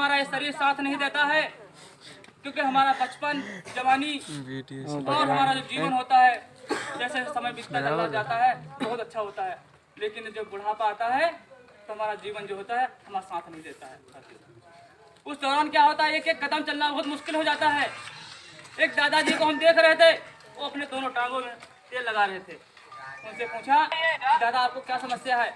हमारा ये शरीर साथ नहीं देता है, क्योंकि हमारा बचपन, जवानी और हमारा जो जीवन होता है, जैसे समय बीतता चला जाता है बहुत अच्छा होता है, लेकिन जब बुढ़ापा आता है तो हमारा जीवन जो होता है हमारा साथ नहीं देता है। उस दौरान क्या होता है, एक एक कदम चलना बहुत मुश्किल हो जाता है। एक दादाजी को हम देख रहे थे, वो अपने दोनों टांगों में तेल लगा रहे थे। उनसे पूछा, दादा आपको क्या समस्या है?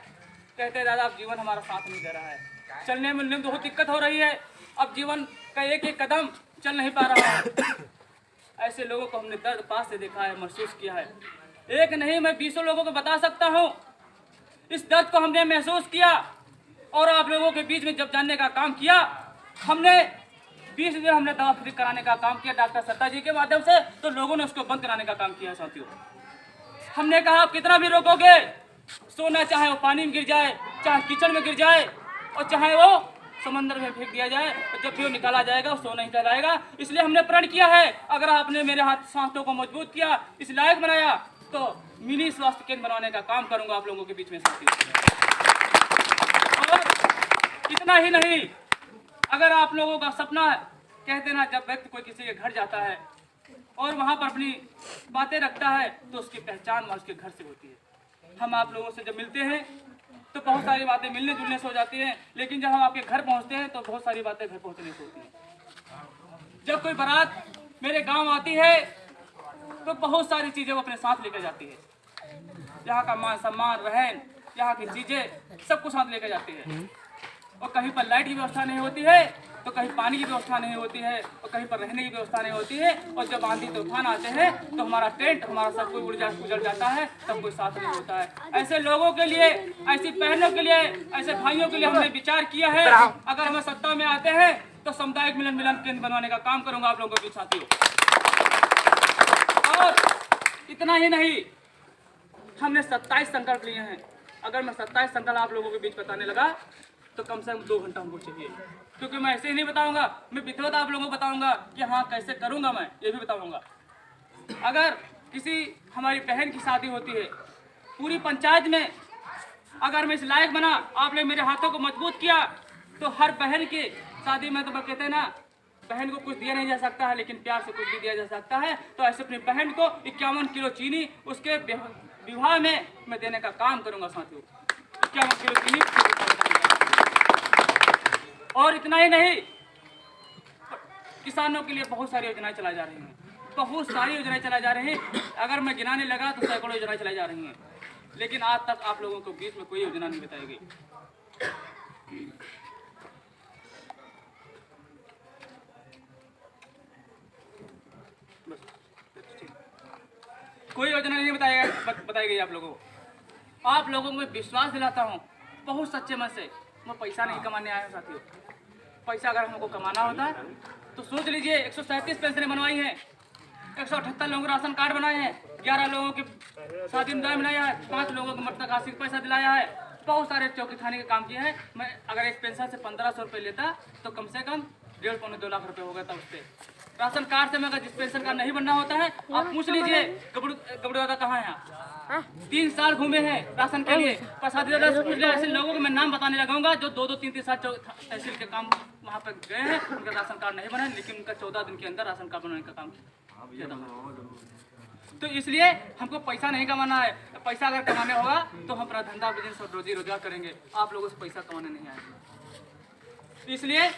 कहते हैं, दादा अब जीवन हमारा साथ नहीं दे रहा है, चलने मिलने में बहुत दिक्कत हो रही है, अब जीवन का एक एक कदम चल नहीं पा रहा है। ऐसे लोगों को हमने दर्द पास से देखा है, महसूस किया है। एक नहीं, मैं 20 लोगों को बता सकता हूँ। इस दर्द को हमने महसूस किया और आप लोगों के बीच में जब जानने का काम किया, हमने 20 दिन हमने दवा फ्री कराने का काम किया डॉक्टर सत्ता जी के माध्यम से, तो लोगों ने उसको बंद कराने का काम किया। साथियों, हमने कहा कितना भी रोकोगे, सोना चाहे वो पानी में गिर जाए, चाहे किचन में गिर जाए और चाहे वो समंदर में फेंक दिया जाए, तो जब भी वो निकाला जाएगा वो सोना ही कहलाएगा। इसलिए हमने प्रण किया है, अगर आपने मेरे हाथों को मजबूत किया, इस लायक बनाया, तो मिनी स्वास्थ्य केंद्र बनवाने का काम करूंगा आप लोगों के बीच में। साथियों, और इतना ही नहीं, अगर आप लोगों का सपना है, कहते ना जब व्यक्ति कोई किसी के घर जाता है और वहाँ पर अपनी बातें रखता है तो उसकी पहचान वहाँ उसके घर से होती है। हम आप लोगों से जब मिलते हैं तो बहुत सारी बातें मिलने जुलने से हो जाती हैं, लेकिन जब हम आपके घर पहुँचते हैं तो बहुत सारी बातें घर पहुँचने से होती हैं। जब कोई बारात मेरे गाँव आती है तो बहुत सारी चीज़ें वो अपने साथ लेकर जाती है। यहाँ का मान सम्मान, रहन, यहाँ की चीज़ें सब कुछ साथ लेकर जाती है। और कहीं पर लाइट की व्यवस्था नहीं होती है, तो कहीं पानी की व्यवस्था नहीं होती है, और कहीं पर रहने की व्यवस्था नहीं होती है। और जब आंधी तूफान आते हैं तो हमारा टेंट, हमारा सब कुछ उजड़ जाता है, तब कोई साथ नहीं होता है। ऐसे लोगों के लिए, ऐसी बहनों के लिए, ऐसे भाइयों के लिए हमने विचार किया है, अगर हम सत्ता में आते हैं तो सामुदायिक मिलन केंद्र बनवाने का काम करूंगा आप लोगों के साथियों। और इतना ही नहीं, हमने 27 संकल्प लिए हैं। अगर मैं 27 संकल्प आप लोगों के बीच बताने लगा तो कम से कम 2 घंटा हमको चाहिए, क्योंकि मैं ऐसे ही नहीं बताऊंगा, मैं विधिवत आप लोगों को बताऊंगा कि हाँ कैसे करूंगा, मैं ये भी बताऊंगा। अगर किसी हमारी बहन की शादी होती है, पूरी पंचायत में अगर मैं इस लायक बना, आपने मेरे हाथों को मजबूत किया, तो हर बहन की शादी में, तो मैं कहते हैं ना, बहन को कुछ दिया नहीं जा सकता है, लेकिन प्यार से कुछ भी दिया जा सकता है। तो ऐसे अपनी बहन को 51 किलो चीनी उसके विवाह में मैं देने का काम करूंगा साथियों। 51 किलो चीनी। और इतना ही नहीं, किसानों के लिए बहुत सारी योजनाएं चलाई जा रही हैं, बहुत सारी योजनाएं चलाई जा रही हैं। अगर मैं गिनाने लगा तो सैकड़ों योजनाएं चलाई जा रही हैं, लेकिन आज तक आप लोगों को बीच में कोई योजना नहीं बताई गई। कोई योजना नहीं बताई गई आप लोगों को। आप लोगों को मैं विश्वास दिलाता हूँ बहुत सच्चे मन से, मैं पैसा नहीं कमाने आया हूँ साथियों। पैसा अगर हमको कमाना होता है तो सोच लीजिए, 137 पेंशनें बनवाई हैं, 178 लोगों को राशन कार्ड बनाए हैं, 11 लोगों की शादी में बनाया है, 5 लोगों को मरता का पैसा दिलाया है, बहुत सारे चौकी थाने के काम किए हैं। मैं अगर एक पेंशन से 1500 रुपये लेता तो कम से कम 1.5-2 लाख रुपये हो गया था उससे। राशन कार्ड से मैं जिस पेंशन कार्ड नहीं बनना होता है, आप पूछ लीजिए गबड़ू दादा कहाँ है आप, 3 साल घूमे हैं राशन के लिए। प्रसाद दादा से पूछ लिया, ऐसे लोगों को मैं नाम बताने लगाऊंगा जो 2-2, 3-3 साल तहसील के काम वहाँ पर गए हैं, उनका राशन कार्ड नहीं बना, लेकिन उनका 14 दिन के अंदर राशन कार्ड बनाने का काम किया। तो इसलिए हमको पैसा नहीं कमाना है। पैसा अगर कमाने होगा तो हम अपना धंधा बिजनेस और रोजी रोजगार करेंगे, आप लोगों से पैसा कमाने नहीं आएंगे। इसलिए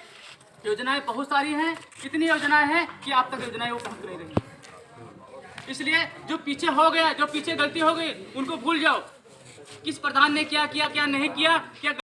योजनाएं बहुत सारी हैं, इतनी योजनाएं हैं कि आप तक योजनाएं वो पहुंच नहीं रही। इसलिए जो पीछे हो गया, जो पीछे गलती हो गई, उनको भूल जाओ। किस प्रधान ने क्या किया, क्या नहीं किया, क्या